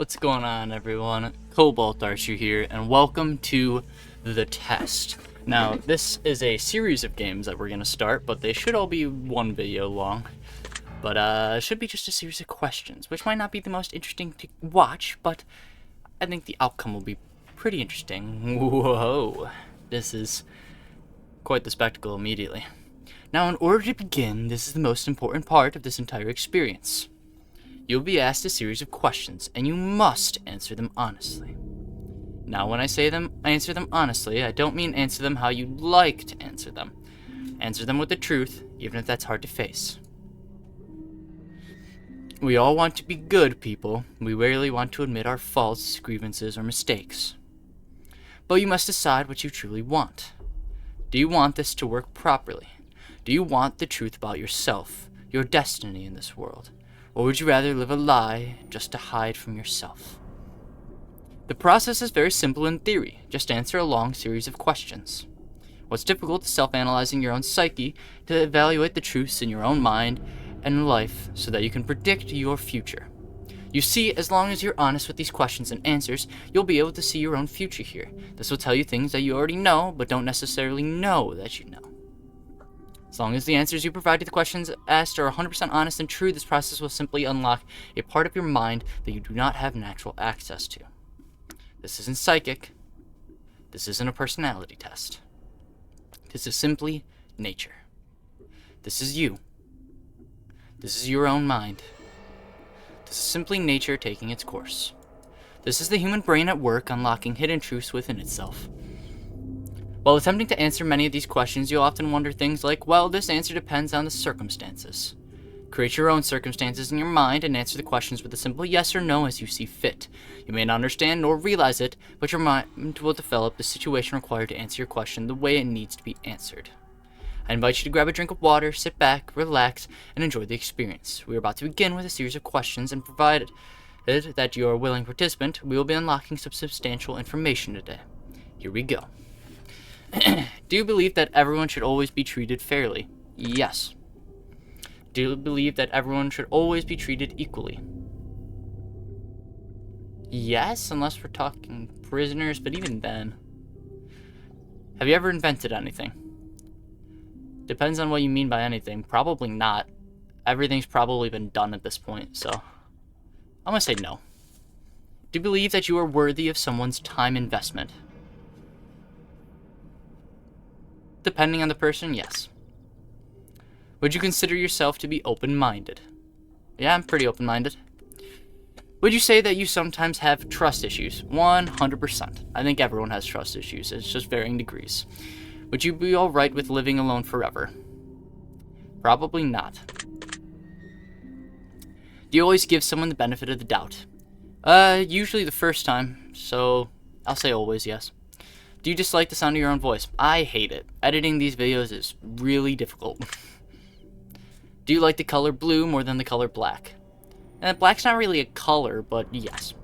What's going on, everyone? Cobalt Archer here, and welcome to The Test. Now, this is a series of games that we're going to start, but they should all be one video long. But it should be just a series of questions, which might not be the most interesting to watch, but I think the outcome will be pretty interesting. Whoa, this is quite the spectacle immediately. Now, in order to begin, this is the most important part of this entire experience. You'll be asked a series of questions, and you must answer them honestly. Now, when I say answer them honestly, I don't mean answer them how you'd like to answer them. Answer them with the truth, even if that's hard to face. We all want to be good people. We rarely want to admit our faults, grievances, or mistakes. But you must decide what you truly want. Do you want this to work properly? Do you want the truth about yourself, your destiny in this world? Or would you rather live a lie just to hide from yourself? The process is very simple in theory. Just answer a long series of questions. What's difficult is self-analyzing your own psyche to evaluate the truths in your own mind and life so that you can predict your future. You see, as long as you're honest with these questions and answers, you'll be able to see your own future here. This will tell you things that you already know, but don't necessarily know that you know. As long as the answers you provide to the questions asked are 100% honest and true, this process will simply unlock a part of your mind that you do not have natural access to. This isn't psychic. This isn't a personality test. This is simply nature. This is you. This is your own mind. This is simply nature taking its course. This is the human brain at work unlocking hidden truths within itself. While attempting to answer many of these questions, you'll often wonder things like, well, this answer depends on the circumstances. Create your own circumstances in your mind and answer the questions with a simple yes or no as you see fit. You may not understand nor realize it, but your mind will develop the situation required to answer your question the way it needs to be answered. I invite you to grab a drink of water, sit back, relax, and enjoy the experience. We are about to begin with a series of questions, and provided that you are a willing participant, we will be unlocking some substantial information today. Here we go. Do you believe that everyone should always be treated fairly? Yes. Do you believe that everyone should always be treated equally? Yes, unless we're talking prisoners, but even then. Have you ever invented anything? Depends on what you mean by anything. Probably not. Everything's probably been done at this point, so I'm gonna say no. Do you believe that you are worthy of someone's time investment? Depending on the person, yes. Would you consider yourself to be open-minded? Yeah, I'm pretty open-minded. Would you say that you sometimes have trust issues? 100%. I think everyone has trust issues. It's just varying degrees. Would you be alright with living alone forever? Probably not. Do you always give someone the benefit of the doubt? Usually the first time, so I'll say always yes. Do you dislike the sound of your own voice? I hate it. Editing these videos is really difficult. Do you like the color blue more than the color black? Black's not really a color, but yes.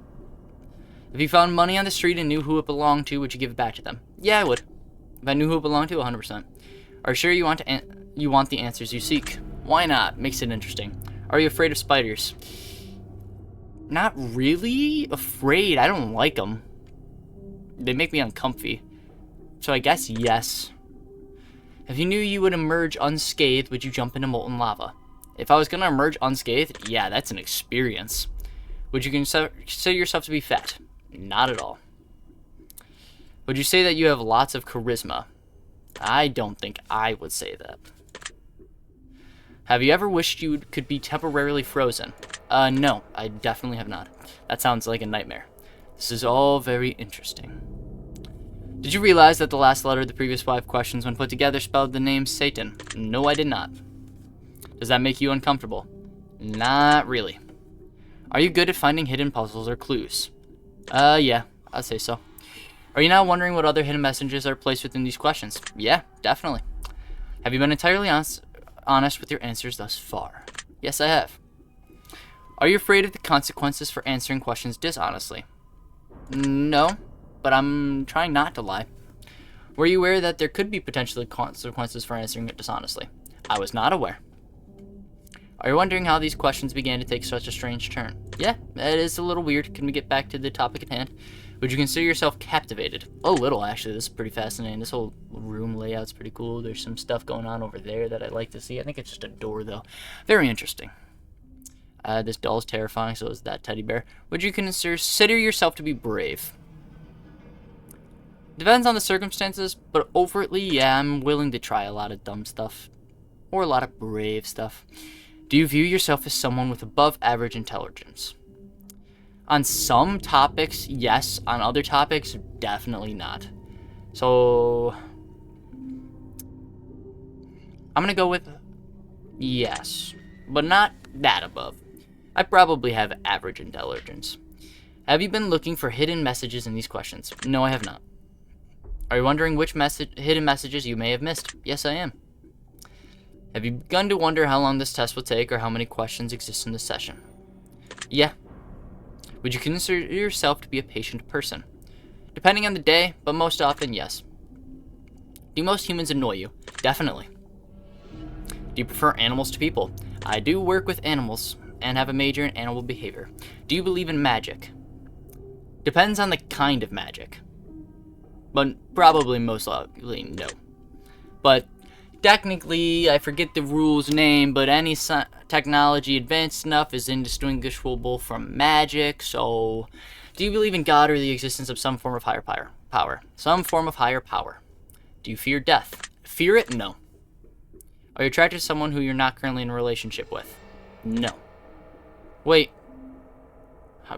If you found money on the street and knew who it belonged to, would you give it back to them? Yeah, I would. If I knew who it belonged to, 100%. Are you sure you want the answers you seek? Why not? Makes it interesting. Are you afraid of spiders? Not really afraid. I don't like them. They make me uncomfy. So I guess yes. If you knew you would emerge unscathed, would you jump into molten lava? If I was going to emerge unscathed, yeah, that's an experience. Would you consider yourself to be fat? Not at all. Would you say that you have lots of charisma? I don't think I would say that. Have you ever wished you could be temporarily frozen? No, I definitely have not. That sounds like a nightmare. This is all very interesting. Did you realize that the last letter of the previous 5 questions, when put together, spelled the name Satan? No, I did not. Does that make you uncomfortable? Not really. Are you good at finding hidden puzzles or clues? Yeah, I'd say so. Are you now wondering what other hidden messages are placed within these questions? Yeah, definitely. Have you been entirely honest with your answers thus far? Yes, I have. Are you afraid of the consequences for answering questions dishonestly? No, but I'm trying not to lie. Were you aware that there could be potentially consequences for answering it dishonestly? I was not aware. Are you wondering how these questions began to take such a strange turn? Yeah, that is a little weird. Can we get back to the topic at hand? Would you consider yourself captivated? A little, actually. This is pretty fascinating. This whole room layout's pretty cool. There's some stuff going on over there that I'd like to see. I think it's just a door, though. Very interesting. This doll is terrifying, so is that teddy bear. Would you consider yourself to be brave? Depends on the circumstances, but overtly, yeah, I'm willing to try a lot of dumb stuff. Or a lot of brave stuff. Do you view yourself as someone with above average intelligence? On some topics, yes. On other topics, definitely not. So, I'm going to go with yes, but not that above. I probably have average intelligence. Have you been looking for hidden messages in these questions? No, I have not. Are you wondering which hidden messages you may have missed? Yes, I am. Have you begun to wonder how long this test will take or how many questions exist in the session? Yeah. Would you consider yourself to be a patient person? Depending on the day, but most often, yes. Do most humans annoy you? Definitely. Do you prefer animals to people? I do work with animals and have a major in animal behavior. Do you believe in magic? Depends on the kind of magic. But probably most likely no. But technically, I forget the rule's name, but any technology advanced enough is indistinguishable from magic, so do you believe in God or the existence of some form of higher power? Some form of higher power. Do you fear death? Fear it? No. Are you attracted to someone who you're not currently in a relationship with? No. Wait.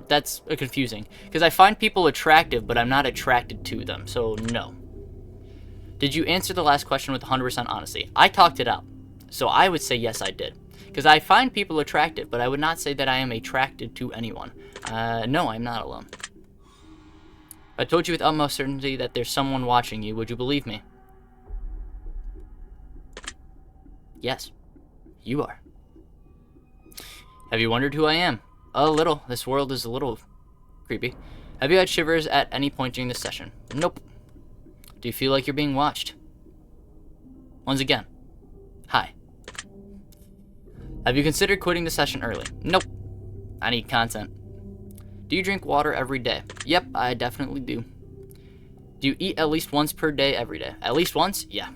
That's confusing, because I find people attractive, but I'm not attracted to them, so no. Did you answer the last question with 100% honesty? I talked it out, so I would say yes, I did. Because I find people attractive, but I would not say that I am attracted to anyone. No, I'm not alone. If I told you with utmost certainty that there's someone watching you, would you believe me? Yes, you are. Have you wondered who I am? A little. This world is a little creepy. Have you had shivers at any point during this session? Nope. Do you feel like you're being watched? Once again, hi. Have you considered quitting the session early? Nope. I need content. Do you drink water every day? Yep, I definitely do. Do you eat at least once per day every day? At least once? Yeah.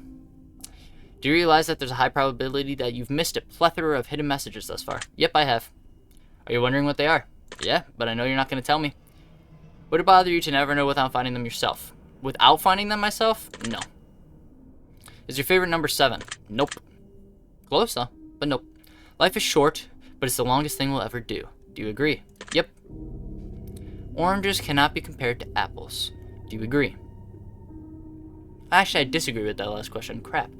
Do you realize that there's a high probability that you've missed a plethora of hidden messages thus far? Yep, I have. Are you wondering what they are? Yeah, but I know you're not going to tell me. Would it bother you to never know without finding them yourself? Without finding them myself? No. Is your favorite number 7? Nope. Close though, but nope. Life is short, but it's the longest thing we'll ever do. Do you agree? Yep. Oranges cannot be compared to apples. Do you agree? Actually, I disagree with that last question. Crap.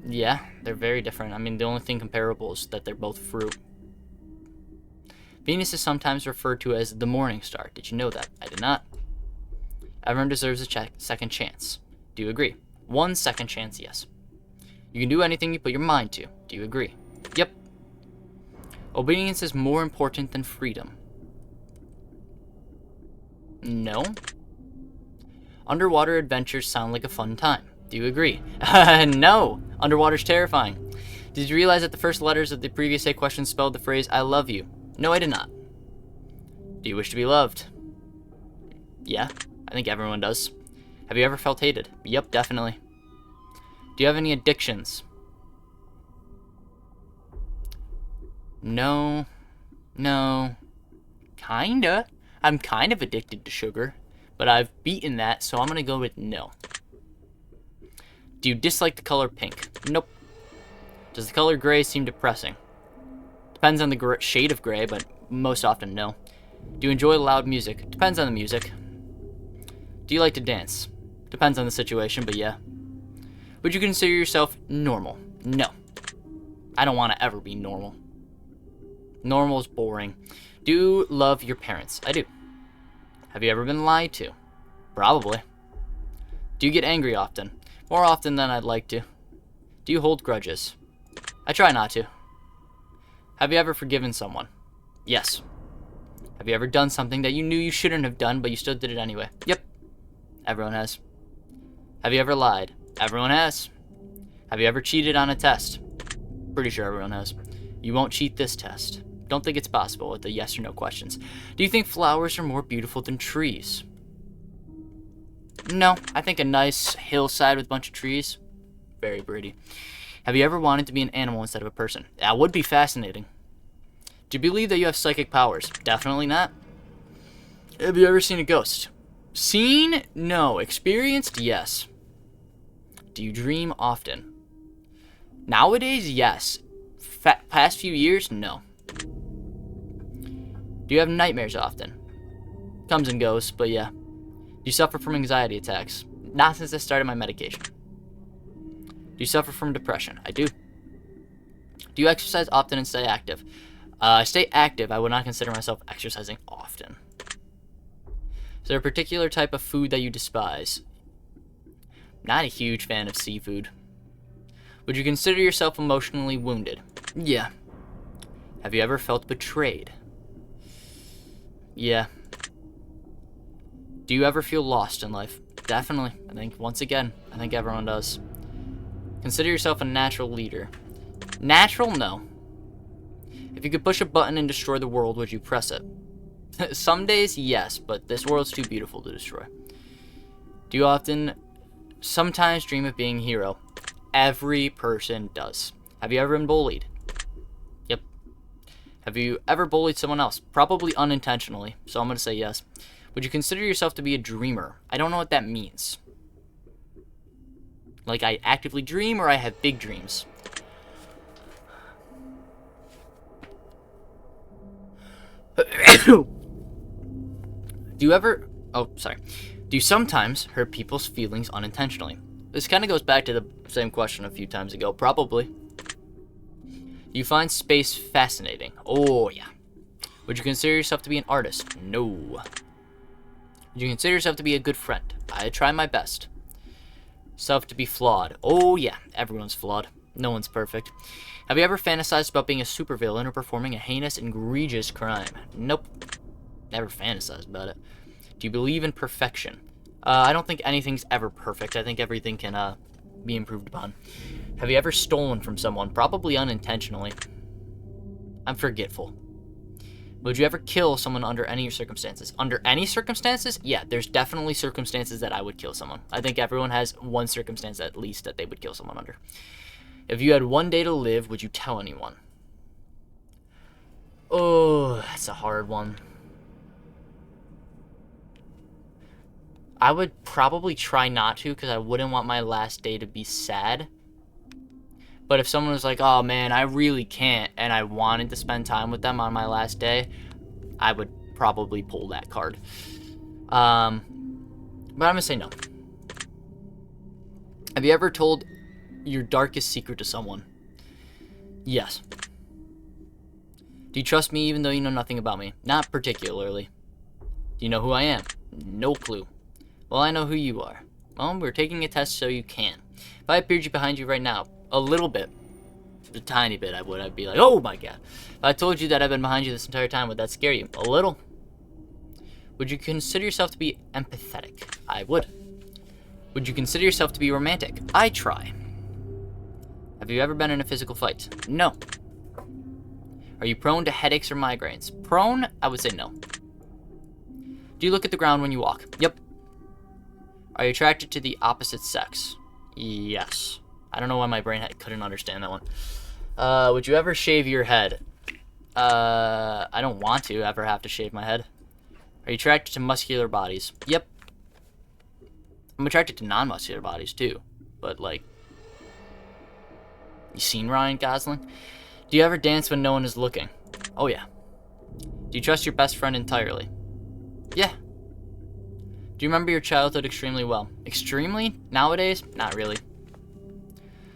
Yeah, they're very different. I mean, the only thing comparable is that they're both fruit. Venus is sometimes referred to as the morning star. Did you know that? I did not. Everyone deserves a second chance. Do you agree? 1 second chance, yes. You can do anything you put your mind to. Do you agree? Yep. Obedience is more important than freedom. No. Underwater adventures sound like a fun time. Do you agree? No. Underwater's terrifying. Did you realize that the first letters of the previous 8 questions spelled the phrase, I love you? No, I did not. Do you wish to be loved? Yeah, I think everyone does. Have you ever felt hated? Yep, definitely. Do you have any addictions? No. No. Kinda. I'm kind of addicted to sugar, but I've beaten that, so I'm gonna go with no. Do you dislike the color pink? Nope. Does the color gray seem depressing? Depends on the shade of gray, but most often no. Do you enjoy loud music? Depends on the music. Do you like to dance? Depends on the situation, but yeah. Would you consider yourself normal? No. I don't want to ever be normal. Normal is boring. Do you love your parents? I do. Have you ever been lied to? Probably. Do you get angry often? More often than I'd like to. Do you hold grudges? I try not to. Have you ever forgiven someone? Yes. Have you ever done something that you knew you shouldn't have done, but you still did it anyway? Yep. Everyone has. Have you ever lied? Everyone has. Have you ever cheated on a test? Pretty sure everyone has. You won't cheat this test. Don't think it's possible with the yes or no questions. Do you think flowers are more beautiful than trees? No, I think a nice hillside with a bunch of trees, very pretty. Have you ever wanted to be an animal instead of a person? That would be fascinating. Do you believe that you have psychic powers? Definitely not. Have you ever seen a ghost? Seen? No. Experienced? Yes. Do you dream often? Nowadays, yes. Past few years, no. Do you have nightmares often? Comes and goes, but yeah. Do you suffer from anxiety attacks? Not since I started my medication. Do you suffer from depression? I do. Do you exercise often and stay active? I stay active. I would not consider myself exercising often. Is there a particular type of food that you despise? Not a huge fan of seafood. Would you consider yourself emotionally wounded? Yeah. Have you ever felt betrayed? Yeah. Do you ever feel lost in life? Definitely. I think, once again, I think everyone does. Consider yourself a natural leader. Natural? No. If you could push a button and destroy the world, would you press it? Some days, yes, but this world's too beautiful to destroy. Do you sometimes dream of being a hero? Every person does. Have you ever been bullied? Yep. Have you ever bullied someone else? Probably unintentionally, so I'm going to say yes. Would you consider yourself to be a dreamer? I don't know what that means. Like I actively dream or I have big dreams? Do you ever... Oh, sorry. Do you sometimes hurt people's feelings unintentionally? This kind of goes back to the same question a few times ago. Probably. Do you find space fascinating? Oh, yeah. Would you consider yourself to be an artist? No. Would you consider yourself to be a good friend? I try my best. Self to be flawed. Oh, yeah. Everyone's flawed. No one's perfect. Have you ever fantasized about being a supervillain or performing a heinous, egregious crime? Nope. Never fantasized about it. Do you believe in perfection? I don't think anything's ever perfect. I think everything can be improved upon. Have you ever stolen from someone? Probably unintentionally. I'm forgetful. Would you ever kill someone under any circumstances? Under any circumstances? Yeah, there's definitely circumstances that I would kill someone. I think everyone has one circumstance at least that they would kill someone under. If you had one day to live, would you tell anyone? Oh, that's a hard one. I would probably try not to because I wouldn't want my last day to be sad. But if someone was like, oh man, I really can't, and I wanted to spend time with them on my last day, I would probably pull that card. But I'm going to say no. Have you ever told your darkest secret to someone? Yes. Do you trust me even though you know nothing about me? Not particularly. Do you know who I am? No clue. Well, I know who you are. Well, we're taking a test so you can. If I appeared behind you right now, a little bit, a tiny bit, I'd be like, oh my god. If I told you that I've been behind you this entire time, would that scare you? A little. Would you consider yourself to be empathetic? I would. Would you consider yourself to be romantic? I try. Have you ever been in a physical fight? No. Are you prone to headaches or migraines? Prone? I would say no. Do you look at the ground when you walk? Yep. Are you attracted to the opposite sex? Yes. I don't know why my brain couldn't understand that one. Would you ever shave your head? I don't want to ever have to shave my head. Are you attracted to muscular bodies? Yep. I'm attracted to non-muscular bodies too. But like, you seen Ryan Gosling? Do you ever dance when no one is looking? Oh yeah. Do you trust your best friend entirely? Yeah. Do you remember your childhood extremely well? Extremely? Nowadays? Not really.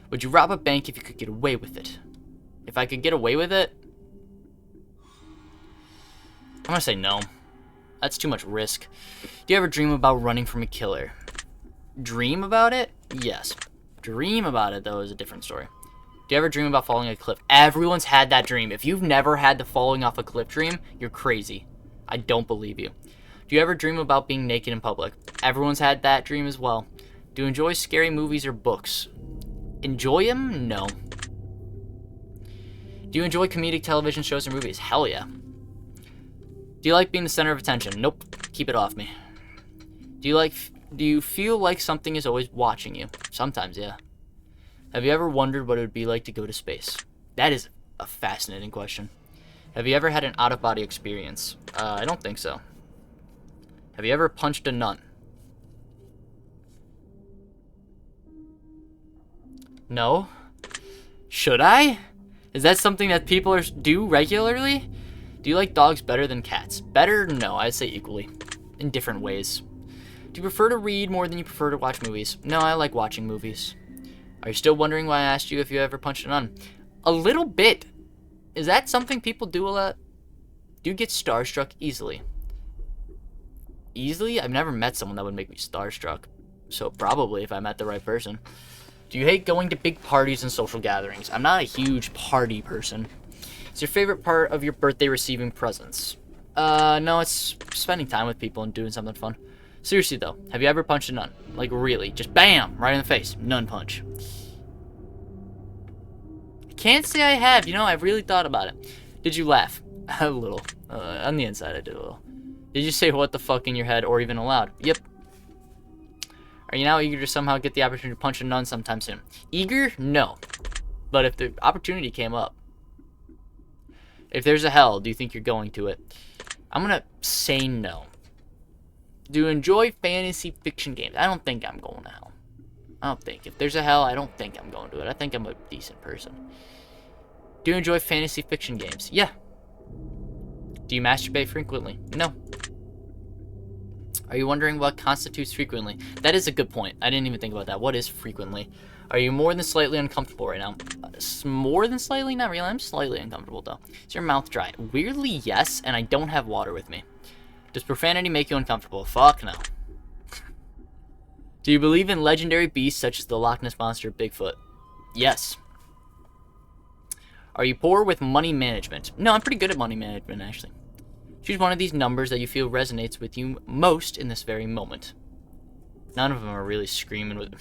Would you rob a bank if you could get away with it? If I could get away with it? I'm gonna say no. That's too much risk. Do you ever dream about running from a killer? Dream about it? Yes. Dream about it, though, is a different story. Do you ever dream about falling off a cliff? Everyone's had that dream. If you've never had the falling off a cliff dream, you're crazy. I don't believe you. Do you ever dream about being naked in public? Everyone's had that dream as well. Do you enjoy scary movies or books? Enjoy them? No. Do Do you enjoy comedic television shows or movies? Hell yeah. Do you like being the center of attention? Nope. Keep it off me. Do you feel like something is always watching you? Sometimes, yeah. Have you ever wondered what it would be like to go to space? That is a fascinating question. Have you ever had an out-of-body experience? I don't think so. Have you ever punched a nun? No. Should I? Is that something that people do regularly? Do you like dogs better than cats? Better? No, I'd say equally. In different ways. Do you prefer to read more than you prefer to watch movies? No, I like watching movies. Are you still wondering why I asked you if you ever punched a nun? A little bit. Is that something people do a lot? Do you get starstruck easily? Easily? I've never met someone that would make me starstruck. So probably if I met the right person. Do you hate going to big parties and social gatherings? I'm not a huge party person. Is your favorite part of your birthday receiving presents? No, it's spending time with people and doing something fun. Seriously though, have you ever punched a nun? Like really, just BAM! Right in the face. Nun punch. I can't say I have, I've really thought about it. Did you laugh? A little. On the inside I did a little. Did you say what the fuck in your head or even aloud? Yep. Are you now eager to somehow get the opportunity to punch a nun sometime soon? Eager? No. But if the opportunity came up. If there's a hell, do you think you're going to it? I'm gonna say no. Do you enjoy fantasy fiction games? I don't think I'm going to hell. I don't think. If there's a hell, I don't think I'm going to it. I think I'm a decent person. Do you enjoy fantasy fiction games? Yeah. Do you masturbate frequently? No. Are you wondering what constitutes frequently? That is a good point. I didn't even think about that. What is frequently? Are you more than slightly uncomfortable right now? More than slightly? Not really. I'm slightly uncomfortable, though. Is your mouth dry? Weirdly, yes, and I don't have water with me. Does profanity make you uncomfortable? Fuck no. Do you believe in legendary beasts such as the Loch Ness Monster or Bigfoot? Yes. Are you poor with money management? No, I'm pretty good at money management, actually. Choose one of these numbers that you feel resonates with you most in this very moment. None of them are really screaming with...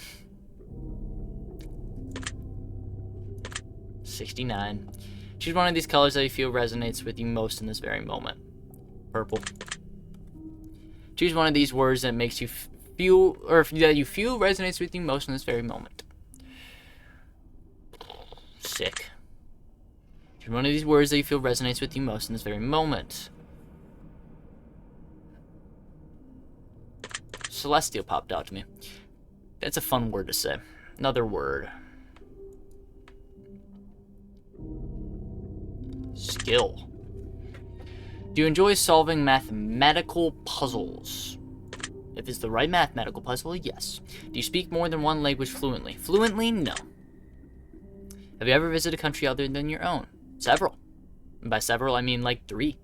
69. Choose one of these colors that you feel resonates with you most in this very moment. Purple. Choose one of these words that makes you feel, or that you feel resonates with you most in this very moment. Sick. Choose one of these words that you feel resonates with you most in this very moment. Celestial popped out to me. That's a fun word to say. Another word. Skill. Do you enjoy solving mathematical puzzles? If it's the right mathematical puzzle, yes. Do you speak more than one language fluently? Fluently, no. Have you ever visited a country other than your own? Several. And by several, I mean like 3.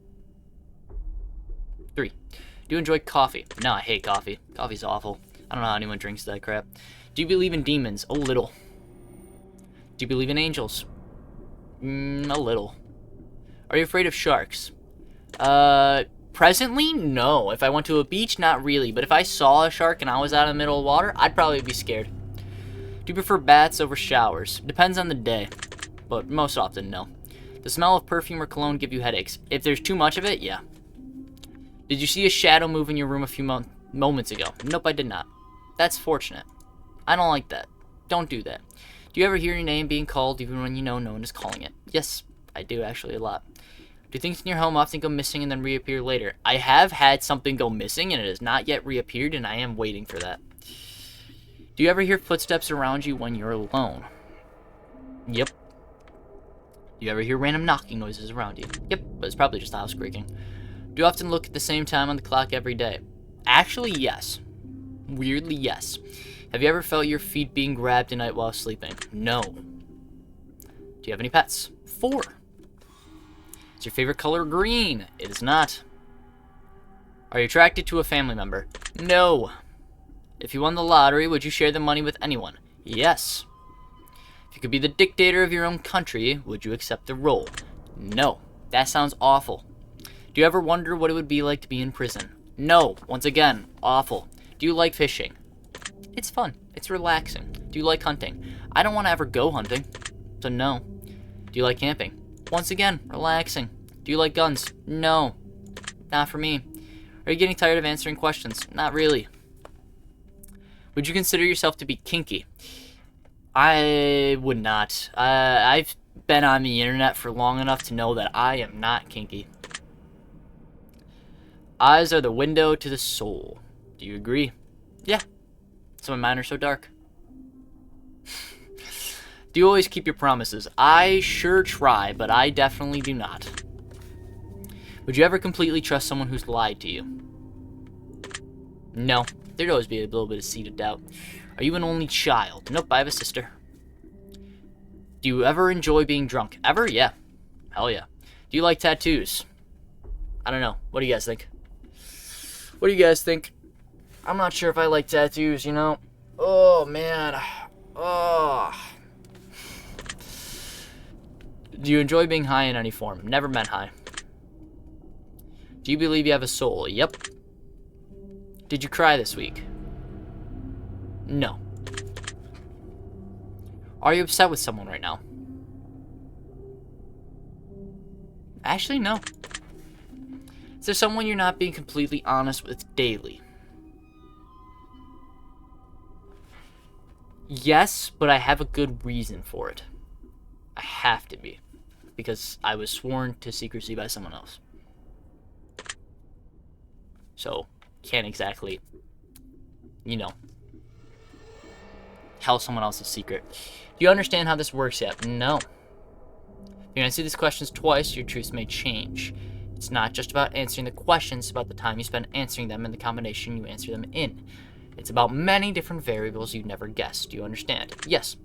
3. Do you enjoy coffee? No, I hate coffee. Coffee's awful. I don't know how anyone drinks that crap. Do you believe in demons? A little. Do you believe in angels? A little. Are you afraid of sharks? Presently, no. If I went to a beach, not really. But if I saw a shark and I was out in the middle of water, I'd probably be scared. Do you prefer baths over showers? Depends on the day. But most often, no. The smell of perfume or cologne give you headaches. If there's too much of it, yeah. Did you see a shadow move in your room a few moments ago? Nope, I did not. That's fortunate. I don't like that. Don't do that. Do you ever hear your name being called even when you know no one is calling it? Yes, I do actually a lot. Do things in your home often go missing and then reappear later? I have had something go missing and it has not yet reappeared, and I am waiting for that. Do you ever hear footsteps around you when you're alone? Yep. Do you ever hear random knocking noises around you? Yep, but it's probably just the house creaking. Do you often look at the same time on the clock every day? Actually, yes. Weirdly, yes. Have you ever felt your feet being grabbed at night while sleeping? No. Do you have any pets? 4. Is your favorite color green? It is not. Are you attracted to a family member? No. If you won the lottery, would you share the money with anyone? Yes. If you could be the dictator of your own country, would you accept the role? No. That sounds awful. Do you ever wonder what it would be like to be in prison? No. Once again, awful. Do you like fishing? It's fun. It's relaxing. Do you like hunting? I don't want to ever go hunting, so no. Do you like camping? Once again, relaxing. Do you like guns? No. Not for me. Are you getting tired of answering questions? Not really. Would you consider yourself to be kinky? I would not. I've been on the internet for long enough to know that I am not kinky. Eyes are the window to the soul. Do you agree? Yeah. Some of mine are so dark. Do you always keep your promises? I sure try, but I definitely do not. Would you ever completely trust someone who's lied to you? No. There'd always be a little bit of seed of doubt. Are you an only child? Nope, I have a sister. Do you ever enjoy being drunk? Ever? Yeah. Hell yeah. Do you like tattoos? I don't know. What do you guys think? What do you guys think? I'm not sure if I like tattoos, you know? Oh, man. Oh. Do you enjoy being high in any form? Never been high. Do you believe you have a soul? Yep. Did you cry this week? No. Are you upset with someone right now? Actually, no. Is there someone you're not being completely honest with daily? Yes, but I have a good reason for it. I have to be. Because I was sworn to secrecy by someone else. So, can't exactly, you know, tell someone else's secret. Do you understand how this works yet? No. If you answer these questions twice, your truths may change. It's not just about answering the questions, it's about the time you spend answering them and the combination you answer them in. It's about many different variables you'd never guessed. Do you understand? Yes.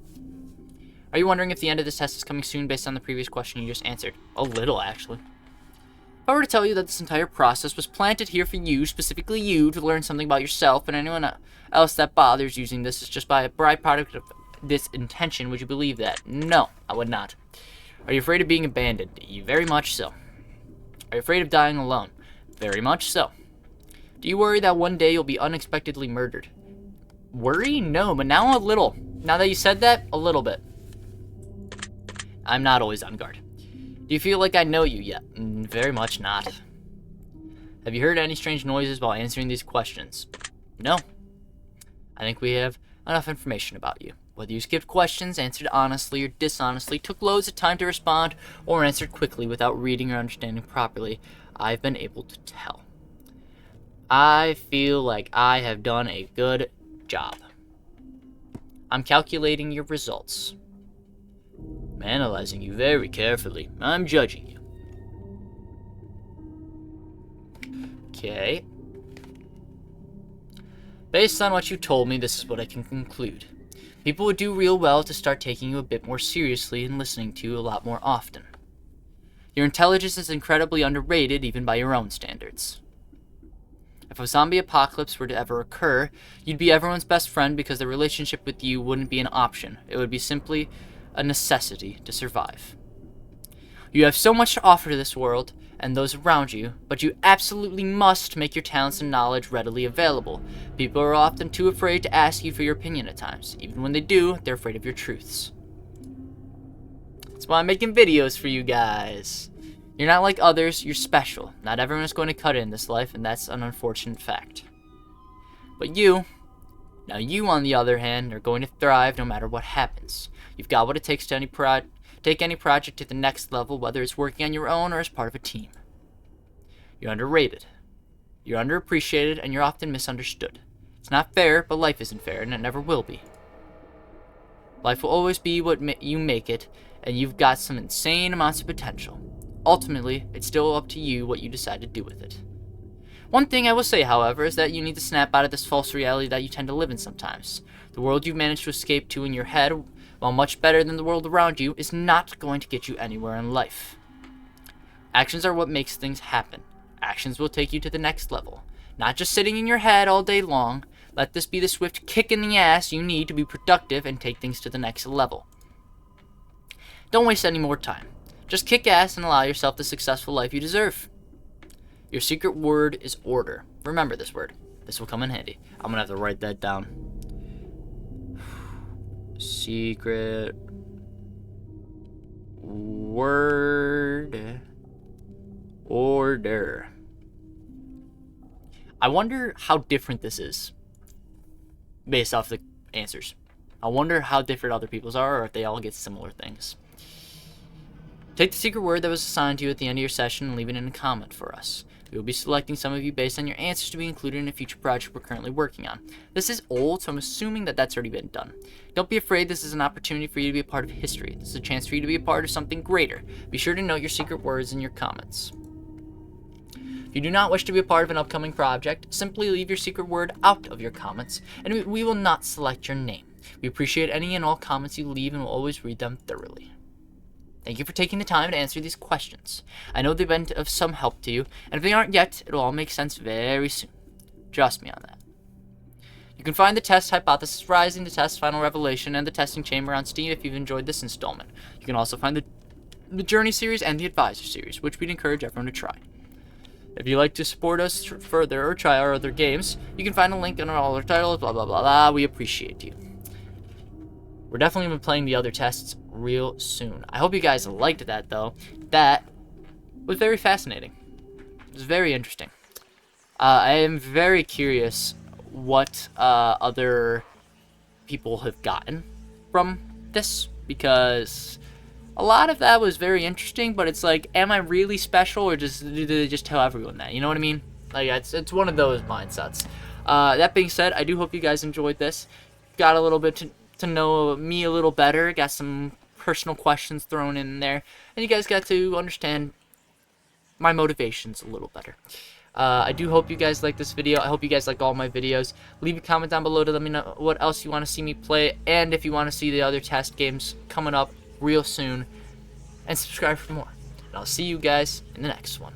Are you wondering if the end of this test is coming soon based on the previous question you just answered? A little, actually. If I were to tell you that this entire process was planted here for you, specifically you, to learn something about yourself and anyone else that bothers using this is just by a byproduct of this intention, would you believe that? No, I would not. Are you afraid of being abandoned? Very much so. Are you afraid of dying alone? Very much so. Do you worry that one day you'll be unexpectedly murdered? Worry? No, but now a little. Now that you said that, a little bit. I'm not always on guard. Do you feel like I know you yet? Very much not. Have you heard any strange noises while answering these questions? No. I think we have enough information about you. Whether you skipped questions, answered honestly or dishonestly, took loads of time to respond, or answered quickly without reading or understanding properly, I've been able to tell. I feel like I have done a good job. I'm calculating your results. I'm analyzing you very carefully. I'm judging you. Okay. Based on what you told me, this is what I can conclude. People would do real well to start taking you a bit more seriously and listening to you a lot more often. Your intelligence is incredibly underrated even by your own standards. If a zombie apocalypse were to ever occur, you'd be everyone's best friend because the relationship with you wouldn't be an option. It would be simply a necessity to survive. You have so much to offer to this world and those around you, but you absolutely must make your talents and knowledge readily available. People are often too afraid to ask you for your opinion at times. Even when they do, they're afraid of your truths. That's why I'm making videos for you guys. You're not like others, you're special. Not everyone is going to cut it in this life, and that's an unfortunate fact. But you on the other hand, are going to thrive no matter what happens. You've got what it takes to take any project to the next level, whether it's working on your own or as part of a team. You're underrated. You're underappreciated, and you're often misunderstood. It's not fair, but life isn't fair, and it never will be. Life will always be what you make it, and you've got some insane amounts of potential. Ultimately, it's still up to you what you decide to do with it. One thing I will say, however, is that you need to snap out of this false reality that you tend to live in sometimes. The world you've managed to escape to in your head, while much better than the world around you, is not going to get you anywhere in life. Actions are what makes things happen. Actions will take you to the next level. Not just sitting in your head all day long. Let this be the swift kick in the ass you need to be productive and take things to the next level. Don't waste any more time. Just kick ass and allow yourself the successful life you deserve. Your secret word is order. Remember this word. This will come in handy. I'm gonna have to write that down. Secret word order. I wonder how different this is based off the answers. I wonder how different other people's are, or if they all get similar things. Take the secret word that was assigned to you at the end of your session and leave it in a comment for us. We will be selecting some of you based on your answers to be included in a future project we're currently working on. This is old, so I'm assuming that that's already been done. Don't be afraid, this is an opportunity for you to be a part of history. This is a chance for you to be a part of something greater. Be sure to note your secret words in your comments. If you do not wish to be a part of an upcoming project, simply leave your secret word out of your comments, and we will not select your name. We appreciate any and all comments you leave and will always read them thoroughly. Thank you for taking the time to answer these questions. I know they've been of some help to you, and if they aren't yet, it'll all make sense very soon. Trust me on that. You can find the test Hypothesis Rising, the test Final Revelation, and the Testing Chamber on Steam if you've enjoyed this installment. You can also find the Journey series and the Advisor series, which we'd encourage everyone to try. If you'd like to support us further or try our other games, you can find a link in all our titles, blah, blah, blah, blah. We appreciate you. We're definitely going to be playing the other tests real soon. I hope you guys liked that, though. That was very fascinating. It was very interesting. I am very curious what other people have gotten from this, because a lot of that was very interesting, but it's like, am I really special, or do they just tell everyone that? You know what I mean? Like, it's one of those mindsets. That being said, I do hope you guys enjoyed this. Got a little bit to know me a little better. Got some personal questions thrown in there, and you guys got to understand my motivations a little better. I do hope you guys like this video. I hope you guys like all my videos. Leave a comment down below to let me know what else you want to see me play, and if you want to see the other test games coming up real soon, and subscribe for more. And I'll see you guys in the next one.